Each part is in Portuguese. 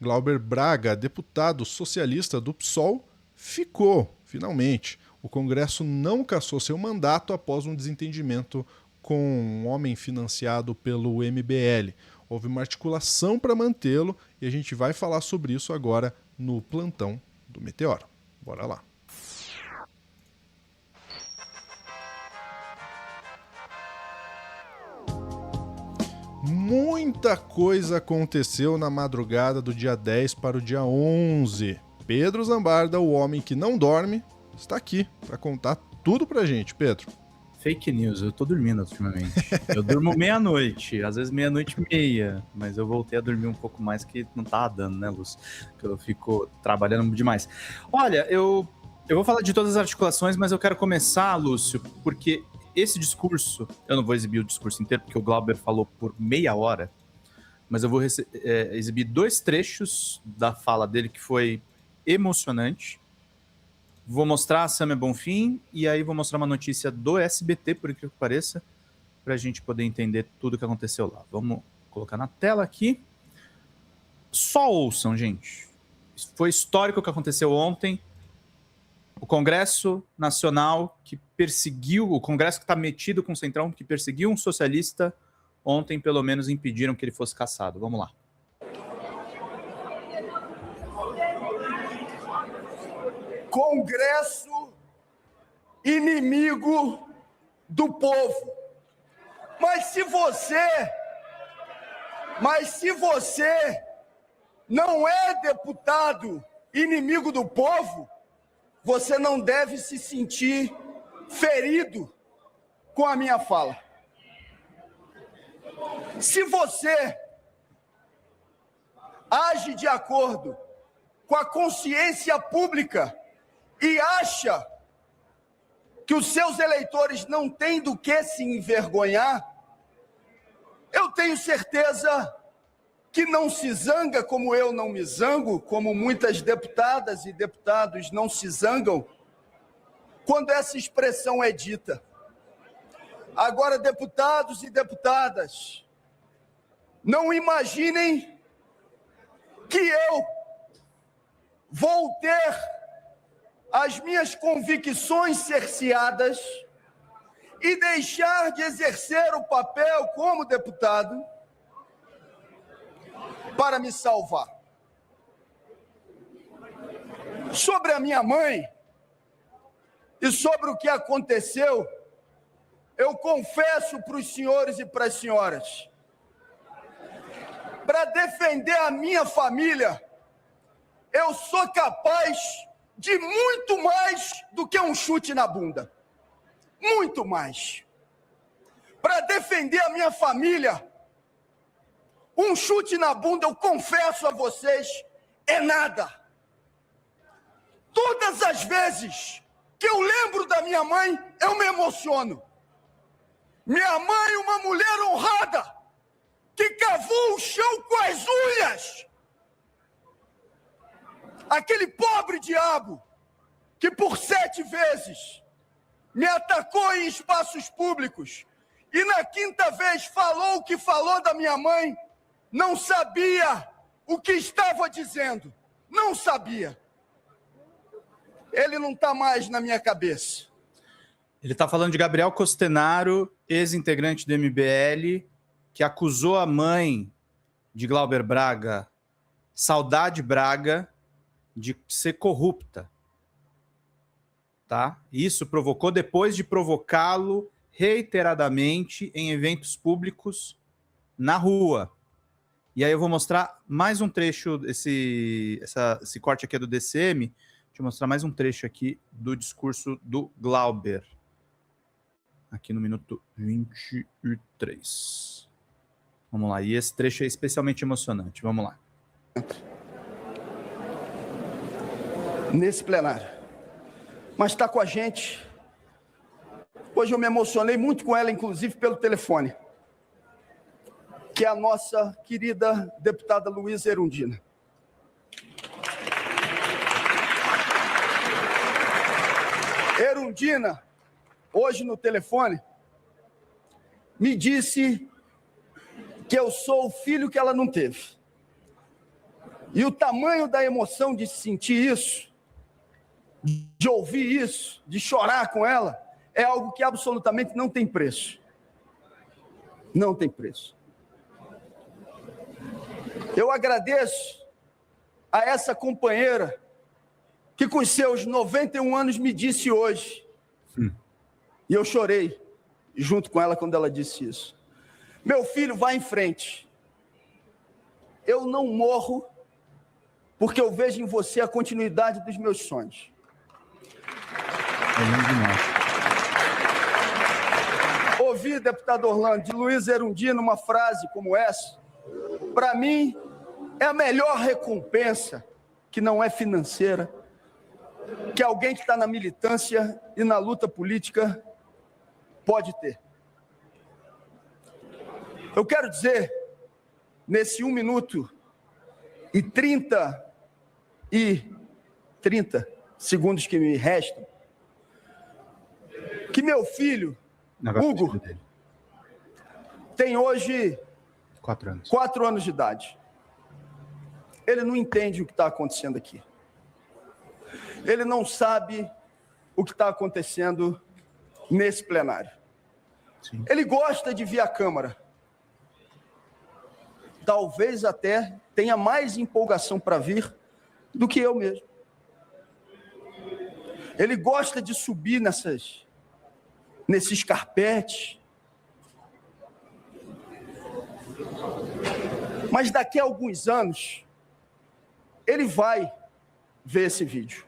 Glauber Braga, deputado socialista do PSOL, ficou, finalmente. O Congresso não cassou seu mandato após um desentendimento com um homem financiado pelo MBL. Houve uma articulação para mantê-lo e a gente vai falar sobre isso agora no plantão do Meteoro. Bora lá. Muita coisa aconteceu na madrugada do dia 10 para o dia 11. Pedro Zambarda, o homem que não dorme, está aqui para contar tudo pra gente. Pedro. Fake news, eu tô dormindo ultimamente. Eu durmo meia-noite, às vezes meia-noite e meia, mas eu voltei a dormir um pouco mais que não tava dando, né, Lúcio? Que eu fico trabalhando demais. Olha, eu vou falar de todas as articulações, mas eu quero começar, Lúcio, porque esse discurso, eu não vou exibir o discurso inteiro, porque o Glauber falou por meia hora, mas eu vou exibir 2 trechos da fala dele que foi emocionante. Vou mostrar a Samia Bonfim e aí vou mostrar uma notícia do SBT, por incrível que pareça, para a gente poder entender tudo o que aconteceu lá. Vamos colocar na tela aqui. Só ouçam, gente. Foi histórico o que aconteceu ontem. O Congresso Nacional que perseguiu, o Congresso que está metido com o Centrão, que perseguiu um socialista, ontem pelo menos impediram que ele fosse cassado. Vamos lá. Congresso inimigo do povo. Mas se você não é deputado inimigo do povo, você não deve se sentir ferido com a minha fala. Se você age de acordo com a consciência pública e acha que os seus eleitores não têm do que se envergonhar, eu tenho certeza que não se zanga como eu não me zango, como muitas deputadas e deputados não se zangam, quando essa expressão é dita. Agora, deputados e deputadas, não imaginem que eu vou ter as minhas convicções cerceadas e deixar de exercer o papel como deputado para me salvar. Sobre a minha mãe e sobre o que aconteceu, eu confesso para os senhores e para as senhoras, para defender a minha família, eu sou capaz de muito mais do que um chute na bunda. Muito mais. Para defender a minha família, um chute na bunda, eu confesso a vocês, é nada. Todas as vezes que eu lembro da minha mãe, eu me emociono. Minha mãe, uma mulher honrada, que cavou o chão com as unhas. Aquele pobre diabo que por 7 vezes me atacou em espaços públicos e na 5ª vez falou o que falou da minha mãe, não sabia o que estava dizendo. Não sabia. Ele não está mais na minha cabeça. Ele está falando de Gabriel Costenaro, ex-integrante do MBL, que acusou a mãe de Glauber Braga, Saudade Braga, de ser corrupta. Tá? Isso provocou, depois de provocá-lo reiteradamente em eventos públicos na rua. E aí eu vou mostrar mais um trecho, esse corte aqui é do DCM, deixa eu mostrar mais um trecho aqui do discurso do Glauber. Aqui no minuto 23. Vamos lá, e esse trecho é especialmente emocionante, vamos lá. Nesse plenário, mas está com a gente. Hoje eu me emocionei muito com ela, inclusive pelo telefone, que é a nossa querida deputada Luísa Erundina. Erundina, hoje no telefone, me disse que eu sou o filho que ela não teve. E o tamanho da emoção de sentir isso, de ouvir isso, de chorar com ela, é algo que absolutamente não tem preço. Não tem preço. Eu agradeço a essa companheira que com seus 91 anos me disse hoje, e eu chorei junto com ela quando ela disse isso: meu filho, vai em frente. Eu não morro porque eu vejo em você a continuidade dos meus sonhos. Ouvi, deputado Orlando, de Luiz Erundina uma frase como essa, para mim, é a melhor recompensa, que não é financeira, que alguém que está na militância e na luta política pode ter. Eu quero dizer, nesse 1 minuto e 30 segundos que me restam, que meu filho, Hugo, tem hoje 4 anos de idade. Ele não entende o que está acontecendo aqui. Ele não sabe o que está acontecendo nesse plenário. Sim. Ele gosta de vir à Câmara. Talvez até tenha mais empolgação para vir do que eu mesmo. Ele gosta de subir nesses carpetes. Mas daqui a alguns anos, ele vai ver esse vídeo.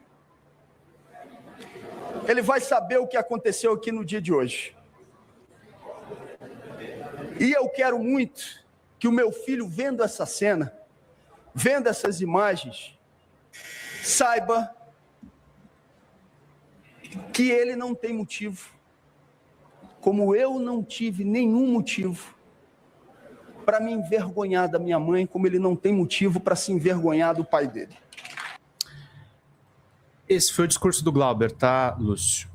Ele vai saber o que aconteceu aqui no dia de hoje. E eu quero muito que o meu filho, vendo essa cena, vendo essas imagens, saiba que ele não tem motivo, como eu não tive nenhum motivo para me envergonhar da minha mãe, como ele não tem motivo para se envergonhar do pai dele. Esse foi o discurso do Glauber, tá, Lúcio?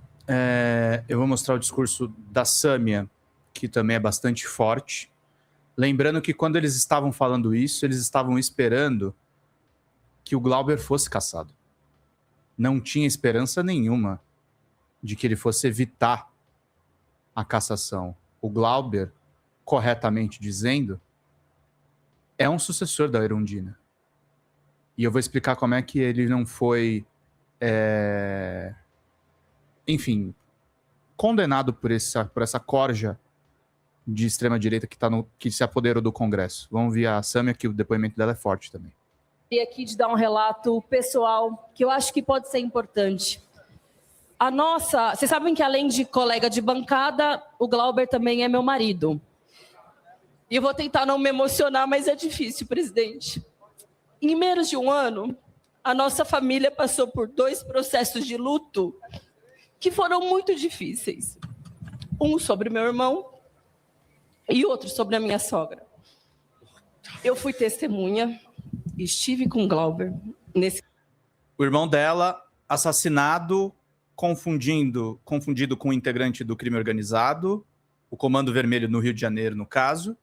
Eu vou mostrar o discurso da Sâmia, que também é bastante forte. Lembrando que quando eles estavam falando isso, eles estavam esperando que o Glauber fosse cassado. Não tinha esperança nenhuma de que ele fosse evitar a cassação. O Glauber, corretamente dizendo, é um sucessor da Erundina. E eu vou explicar como é que ele não foi, enfim, condenado por essa corja de extrema-direita que se apoderou do Congresso. Vamos ver a Sâmia, que o depoimento dela é forte também. E aqui de dar um relato pessoal, que eu acho que pode ser importante. Vocês sabem que além de colega de bancada, o Glauber também é meu marido. E eu vou tentar não me emocionar, mas é difícil, presidente. Em menos de um ano, a nossa família passou por 2 processos de luto que foram muito difíceis. Um sobre meu irmão e outro sobre a minha sogra. Eu fui testemunha, estive com o Glauber nesse... O irmão dela, assassinado, confundido com um integrante do crime organizado, o Comando Vermelho no Rio de Janeiro, no caso.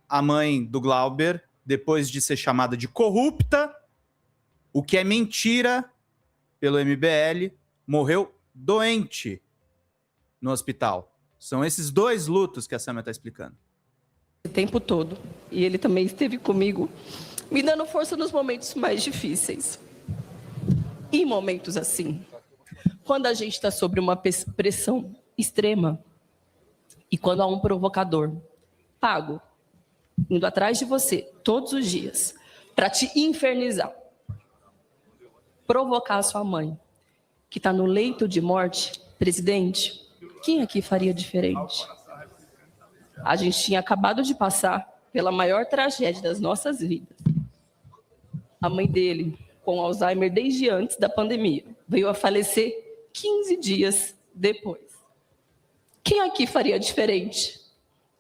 A mãe do Glauber, depois de ser chamada de corrupta, o que é mentira pelo MBL, morreu doente no hospital. São esses 2 lutos que a Sâmia está explicando. O tempo todo. E ele também esteve comigo, me dando força nos momentos mais difíceis. E em momentos assim, quando a gente está sob uma pressão extrema e quando há um provocador pago, indo atrás de você todos os dias para te infernizar, provocar a sua mãe, que está no leito de morte, presidente, quem aqui faria diferente? A gente tinha acabado de passar pela maior tragédia das nossas vidas. A mãe dele, com Alzheimer desde antes da pandemia, veio a falecer 15 dias depois. Quem aqui faria diferente?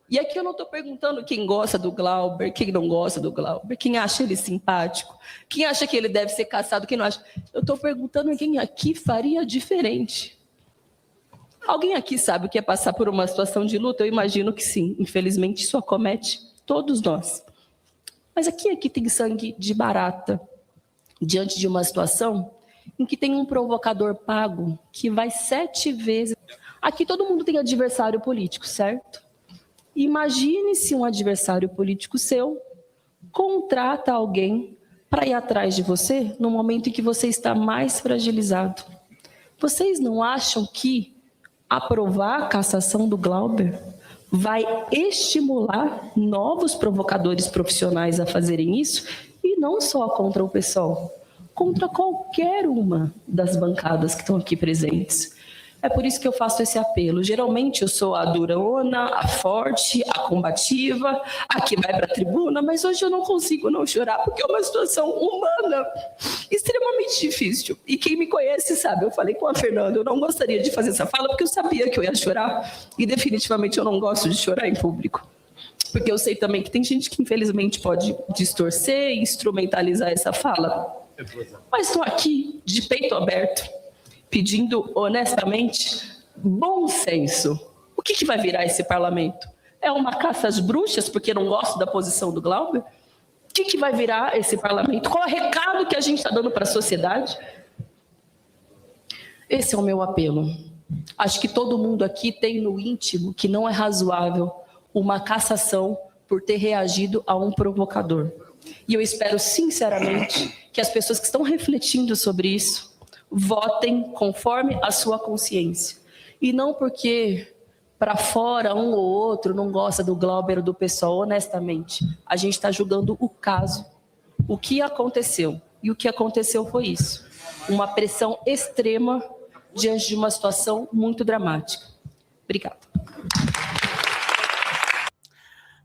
E aqui eu não estou perguntando quem gosta do Glauber, quem não gosta do Glauber, quem acha ele simpático, quem acha que ele deve ser cassado, quem não acha. Eu estou perguntando quem aqui faria diferente. Alguém aqui sabe o que é passar por uma situação de luta? Eu imagino que sim. Infelizmente, isso acomete todos nós. Mas aqui tem sangue de barata diante de uma situação em que tem um provocador pago que vai 7 vezes. Aqui todo mundo tem adversário político, certo? Imagine se um adversário político seu contrata alguém para ir atrás de você no momento em que você está mais fragilizado. Vocês não acham que aprovar a cassação do Glauber vai estimular novos provocadores profissionais a fazerem isso? E não só contra o PSOL, contra qualquer uma das bancadas que estão aqui presentes. É por isso que eu faço esse apelo. Geralmente eu sou a durona, a forte, a combativa, a que vai para a tribuna, mas hoje eu não consigo não chorar, porque é uma situação humana extremamente difícil. E quem me conhece sabe, eu falei com a Fernanda, eu não gostaria de fazer essa fala, porque eu sabia que eu ia chorar, e definitivamente eu não gosto de chorar em público. Porque eu sei também que tem gente que infelizmente pode distorcer e instrumentalizar essa fala. Mas estou aqui de peito aberto, pedindo honestamente bom senso. O que vai virar esse parlamento? É uma caça às bruxas porque não gosto da posição do Glauber? O que vai virar esse parlamento? Qual é o recado que a gente está dando para a sociedade? Esse é o meu apelo. Acho que todo mundo aqui tem no íntimo que não é razoável uma cassação por ter reagido a um provocador. E eu espero sinceramente que as pessoas que estão refletindo sobre isso votem conforme a sua consciência. E não porque para fora um ou outro não gosta do Glauber ou do PSOL, honestamente. A gente está julgando o caso, o que aconteceu. E o que aconteceu foi isso. Uma pressão extrema diante de uma situação muito dramática. Obrigada.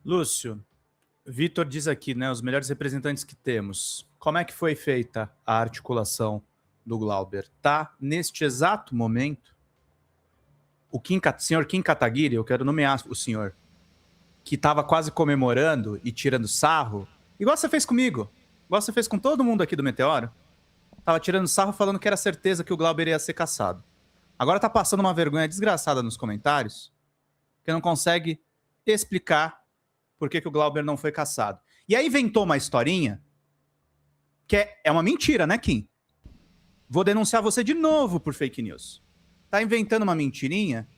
Lúcio, Vitor diz aqui, né, os melhores representantes que temos. Como é que foi feita a articulação do Glauber? Tá neste exato momento o senhor Kim Kataguiri, eu quero nomear o senhor, que estava quase comemorando e tirando sarro, igual você fez comigo, igual você fez com todo mundo aqui do Meteoro, estava tirando sarro falando que era certeza que o Glauber ia ser cassado. Agora tá passando uma vergonha desgraçada nos comentários, que não consegue explicar por que o Glauber não foi cassado. E aí inventou uma historinha que é uma mentira, né, Kim? Vou denunciar você de novo por fake news. Tá inventando uma mentirinha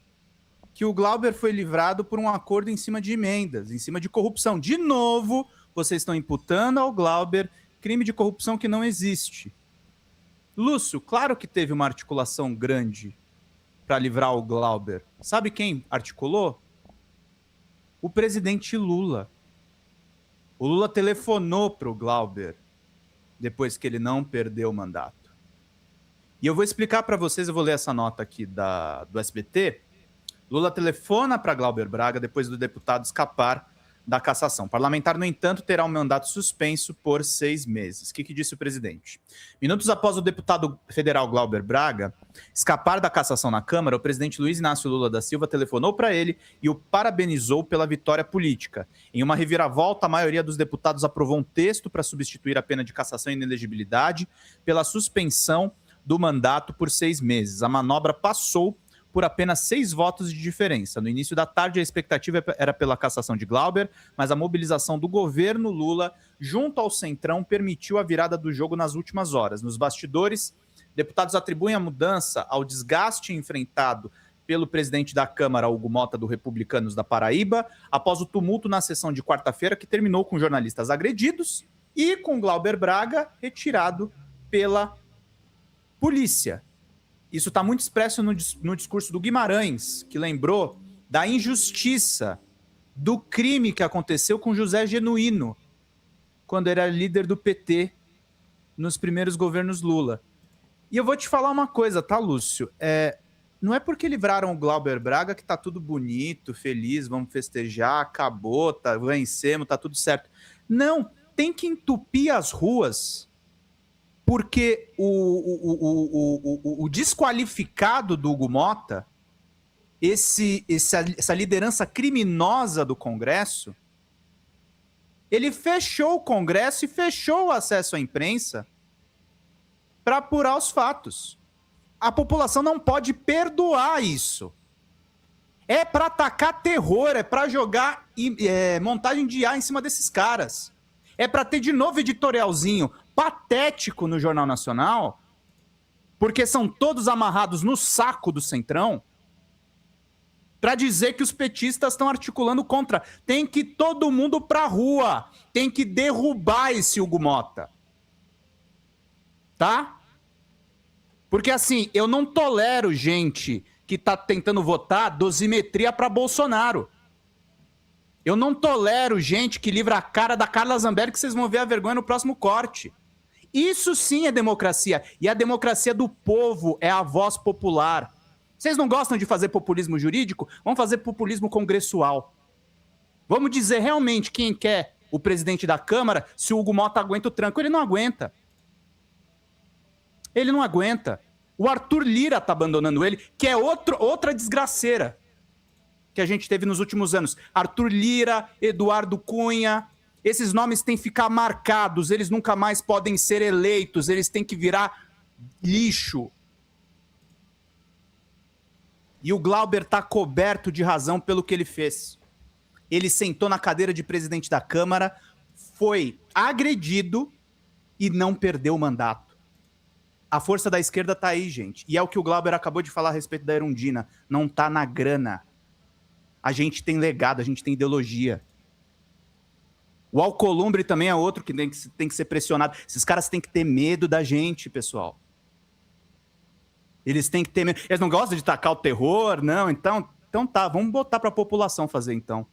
que o Glauber foi livrado por um acordo em cima de emendas, em cima de corrupção. De novo, vocês estão imputando ao Glauber crime de corrupção que não existe. Lúcio, claro que teve uma articulação grande para livrar o Glauber. Sabe quem articulou? O presidente Lula. O Lula telefonou para o Glauber depois que ele não perdeu o mandato. E eu vou explicar para vocês, eu vou ler essa nota aqui do SBT. Lula telefona para Glauber Braga depois do deputado escapar da cassação. O parlamentar, no entanto, terá um mandato suspenso por 6 meses. O que disse o presidente? Minutos após o deputado federal Glauber Braga escapar da cassação na Câmara, o presidente Luiz Inácio Lula da Silva telefonou para ele e o parabenizou pela vitória política. Em uma reviravolta, a maioria dos deputados aprovou um texto para substituir a pena de cassação e inelegibilidade pela suspensão do mandato por 6 meses. A manobra passou por apenas 6 votos de diferença. No início da tarde, a expectativa era pela cassação de Glauber, mas a mobilização do governo Lula junto ao Centrão permitiu a virada do jogo nas últimas horas. Nos bastidores, deputados atribuem a mudança ao desgaste enfrentado pelo presidente da Câmara, Hugo Mota, do Republicanos da Paraíba, após o tumulto na sessão de quarta-feira, que terminou com jornalistas agredidos e com Glauber Braga retirado pela polícia. Isso está muito expresso no discurso do Guimarães, que lembrou da injustiça do crime que aconteceu com José Genuíno, quando era líder do PT nos primeiros governos Lula. E eu vou te falar uma coisa, tá, Lúcio? Não é porque livraram o Glauber Braga que tá tudo bonito, feliz, vamos festejar, acabou, vencemos, tá tudo certo. Não, tem que entupir as ruas, porque o desqualificado do Hugo Mota, essa liderança criminosa do Congresso, ele fechou o Congresso e fechou o acesso à imprensa para apurar os fatos. A população não pode perdoar isso. É para atacar terror, é para jogar montagem de ar em cima desses caras. É para ter de novo editorialzinho patético no Jornal Nacional, porque são todos amarrados no saco do Centrão, para dizer que os petistas estão articulando contra. Tem que todo mundo pra rua. Tem que derrubar esse Hugo Mota. Tá? Porque assim, eu não tolero gente que tá tentando votar dosimetria pra Bolsonaro. Eu não tolero gente que livra a cara da Carla Zambelli, que vocês vão ver a vergonha no próximo corte. Isso sim é democracia. E a democracia do povo é a voz popular. Vocês não gostam de fazer populismo jurídico? Vamos fazer populismo congressual. Vamos dizer realmente quem quer o presidente da Câmara, se o Hugo Mota aguenta o tranco. Ele não aguenta. Ele não aguenta. O Arthur Lira tá abandonando ele, que é outra desgraceira que a gente teve nos últimos anos. Arthur Lira, Eduardo Cunha, esses nomes têm que ficar marcados, eles nunca mais podem ser eleitos, eles têm que virar lixo. E o Glauber tá coberto de razão pelo que ele fez. Ele sentou na cadeira de presidente da Câmara, foi agredido e não perdeu o mandato. A força da esquerda tá aí, gente. E é o que o Glauber acabou de falar a respeito da Erundina. Não tá na grana. A gente tem legado, a gente tem ideologia. O Alcolumbre também é outro que tem que ser pressionado. Esses caras têm que ter medo da gente, pessoal. Eles têm que ter medo. Eles não gostam de tacar o terror, não. Então tá, vamos botar para a população fazer então.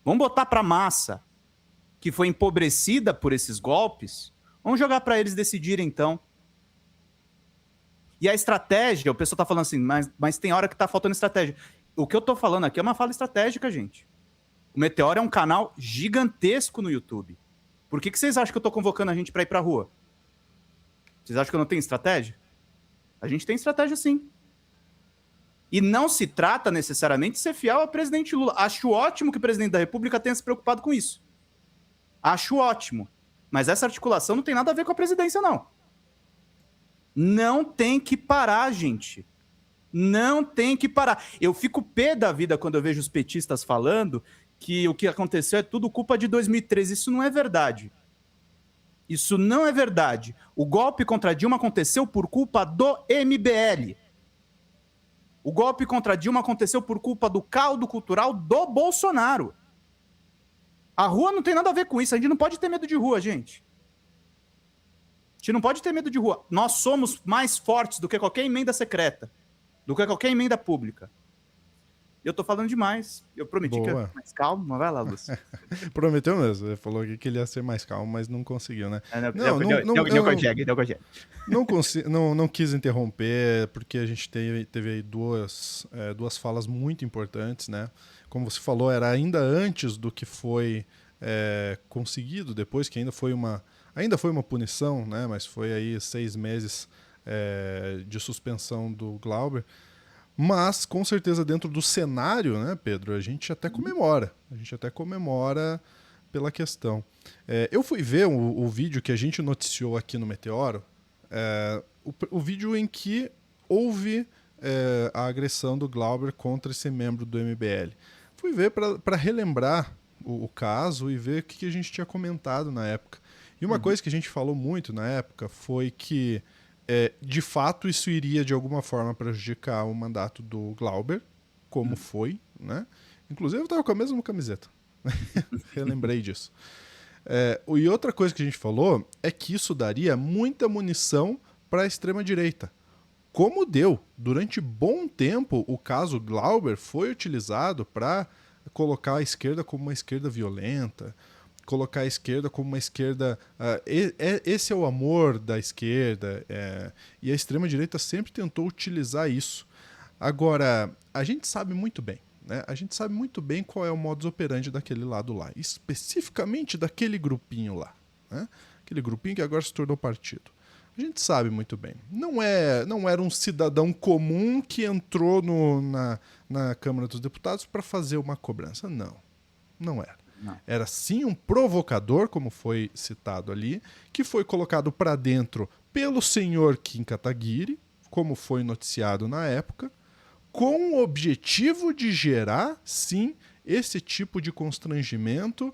Vamos botar para a massa que foi empobrecida por esses golpes. Vamos jogar para eles decidirem então. E a estratégia, o pessoal tá falando assim, mas tem hora que tá faltando estratégia. O que eu tô falando aqui é uma fala estratégica, gente. O Meteoro é um canal gigantesco no YouTube. Por que vocês acham que eu tô convocando a gente para ir pra rua? Vocês acham que eu não tenho estratégia? A gente tem estratégia sim. E não se trata necessariamente de ser fiel ao presidente Lula. Acho ótimo que o presidente da República tenha se preocupado com isso. Acho ótimo. Mas essa articulação não tem nada a ver com a presidência, não. Não tem que parar, gente. Não tem que parar. Eu fico pé da vida quando eu vejo os petistas falando que o que aconteceu é tudo culpa de 2013. Isso não é verdade. Isso não é verdade. O golpe contra Dilma aconteceu por culpa do MBL. O golpe contra Dilma aconteceu por culpa do caldo cultural do Bolsonaro. A rua não tem nada a ver com isso. A gente não pode ter medo de rua, gente. A gente não pode ter medo de rua. Nós somos mais fortes do que qualquer emenda secreta. Do que qualquer emenda pública. Eu tô falando demais. Eu prometi que ia ser mais calmo, mas vai lá, Lúcio. Prometeu mesmo. Ele falou aqui que ele ia ser mais calmo, mas não conseguiu, né? Não quis interromper, porque a gente teve aí duas falas muito importantes, né? Como você falou, era ainda antes do que foi conseguido depois, que ainda foi uma punição, né? Mas foi aí 6 meses de suspensão do Glauber. Mas, com certeza, dentro do cenário, né, Pedro, a gente até comemora. A gente até comemora pela questão. Eu fui ver o vídeo que a gente noticiou aqui no Meteoro, o vídeo em que houve a agressão do Glauber contra esse membro do MBL. Fui ver para relembrar o caso e ver o que a gente tinha comentado na época. E uma coisa que a gente falou muito na época foi que de fato isso iria de alguma forma prejudicar o mandato do Glauber, como foi, né? Inclusive eu estava com a mesma camiseta. Relembrei disso. E outra coisa que a gente falou é que isso daria muita munição para a extrema-direita. Como deu. Durante bom tempo, o caso Glauber foi utilizado para colocar a esquerda como uma esquerda violenta, colocar a esquerda como uma esquerda... esse é o amor da esquerda, e a extrema-direita sempre tentou utilizar isso. Agora, a gente sabe muito bem, né? A gente sabe muito bem qual é o modus operandi daquele lado lá, especificamente daquele grupinho lá, né? Aquele grupinho que agora se tornou partido. A gente sabe muito bem. Não era um cidadão comum que entrou na Câmara dos Deputados para fazer uma cobrança. Não era. Não. Era sim um provocador, como foi citado ali, que foi colocado para dentro pelo senhor Kim Kataguiri, como foi noticiado na época, com o objetivo de gerar, sim, esse tipo de constrangimento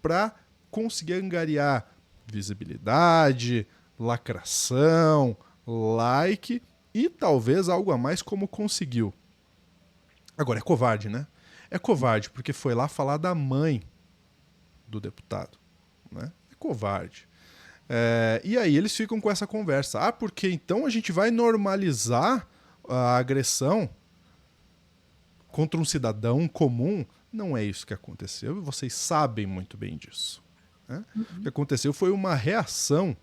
para conseguir angariar visibilidade, lacração, like e talvez algo a mais como conseguiu. Agora, é covarde, né? É covarde porque foi lá falar da mãe do deputado, né? É covarde. E aí eles ficam com essa conversa. Porque então a gente vai normalizar a agressão contra um cidadão comum? Não é isso que aconteceu e vocês sabem muito bem disso, né? O que aconteceu foi uma reação.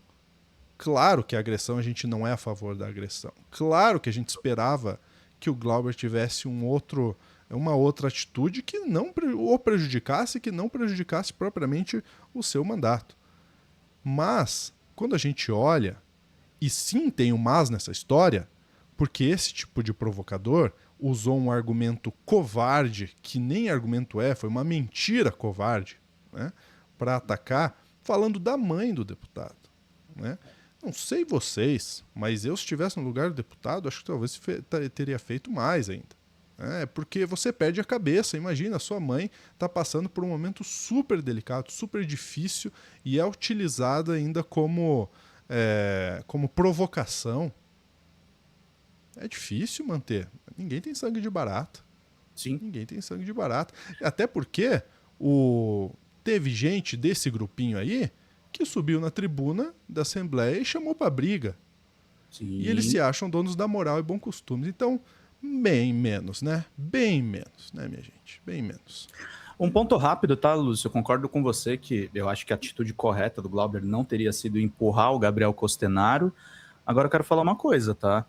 Claro que a agressão, a gente não é a favor da agressão. Claro que a gente esperava que o Glauber tivesse uma outra atitude que não o prejudicasse, que não prejudicasse propriamente o seu mandato. Mas, quando a gente olha, e sim tem um mas nessa história, porque esse tipo de provocador usou um argumento covarde, que nem argumento foi uma mentira covarde, né, para atacar, falando da mãe do deputado, né? Não sei vocês, mas eu, se estivesse no lugar do deputado, acho que talvez teria feito mais ainda. Porque você perde a cabeça. Imagina, a sua mãe está passando por um momento super delicado, super difícil, e é utilizada ainda como provocação. É difícil manter. Ninguém tem sangue de barata. Sim. Ninguém tem sangue de barata. Até porque teve gente desse grupinho aí que subiu na tribuna da Assembleia e chamou para briga. Sim. E eles se acham donos da moral e bom costumes. Então, bem menos, né? Bem menos, né, minha gente? Bem menos. Um ponto rápido, tá, Lúcio? Eu concordo com você que eu acho que a atitude correta do Glauber não teria sido empurrar o Gabriel Costenaro. Agora eu quero falar uma coisa, tá?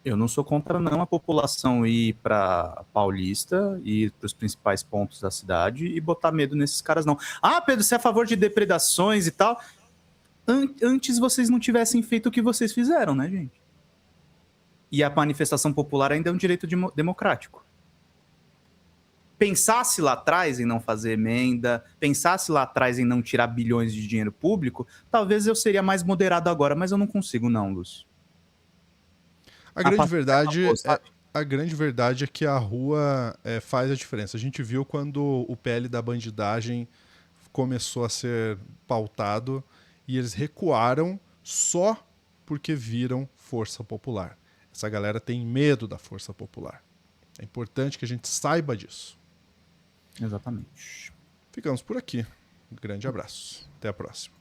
Eu não sou contra não a população ir para Paulista, ir para os principais pontos da cidade e botar medo nesses caras, não. Ah, Pedro, você é a favor de depredações e tal? Antes vocês não tivessem feito o que vocês fizeram, né, gente? E a manifestação popular ainda é um direito democrático. Pensasse lá atrás em não fazer emenda, pensasse lá atrás em não tirar bilhões de dinheiro público, talvez eu seria mais moderado agora, mas eu não consigo não, Lúcio. A grande verdade é que a rua faz a diferença. A gente viu quando o PL da bandidagem começou a ser pautado e eles recuaram só porque viram força popular. Essa galera tem medo da força popular. É importante que a gente saiba disso. Exatamente. Ficamos por aqui. Um grande abraço. Até a próxima.